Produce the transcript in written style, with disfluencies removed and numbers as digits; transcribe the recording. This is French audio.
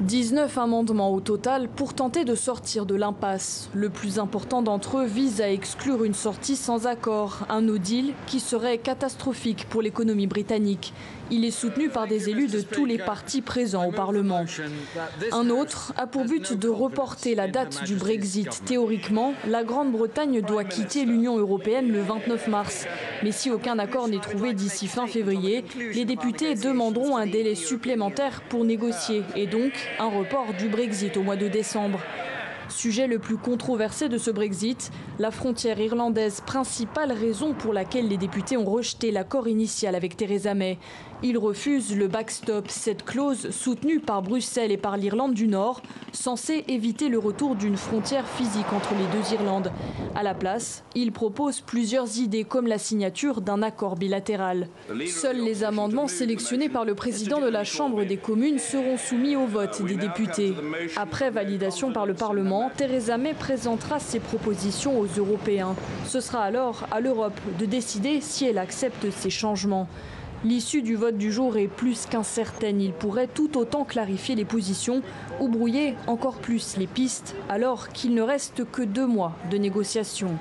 19 amendements au total pour tenter de sortir de l'impasse. Le plus important d'entre eux vise à exclure une sortie sans accord, un no deal qui serait catastrophique pour l'économie britannique. Il est soutenu par des élus de tous les partis présents au Parlement. Un autre a pour but de reporter la date du Brexit. Théoriquement, la Grande-Bretagne doit quitter l'Union européenne le 29 mars. Mais si aucun accord n'est trouvé d'ici fin février, les députés demanderont un délai supplémentaire pour négocier et donc un report du Brexit au mois de décembre. Sujet le plus controversé de ce Brexit, la frontière irlandaise, principale raison pour laquelle les députés ont rejeté l'accord initial avec Theresa May. Ils refusent le backstop, cette clause soutenue par Bruxelles et par l'Irlande du Nord, censée éviter le retour d'une frontière physique entre les deux Irlandes. À la place, ils proposent plusieurs idées comme la signature d'un accord bilatéral. Seuls les amendements sélectionnés par le président de la Chambre des communes seront soumis au vote des députés. Après validation par le Parlement, Theresa May présentera ses propositions aux Européens. Ce sera alors à l'Europe de décider si elle accepte ces changements. L'issue du vote du jour est plus qu'incertaine. Il pourrait tout autant clarifier les positions ou brouiller encore plus les pistes, alors qu'il ne reste que 2 mois de négociations.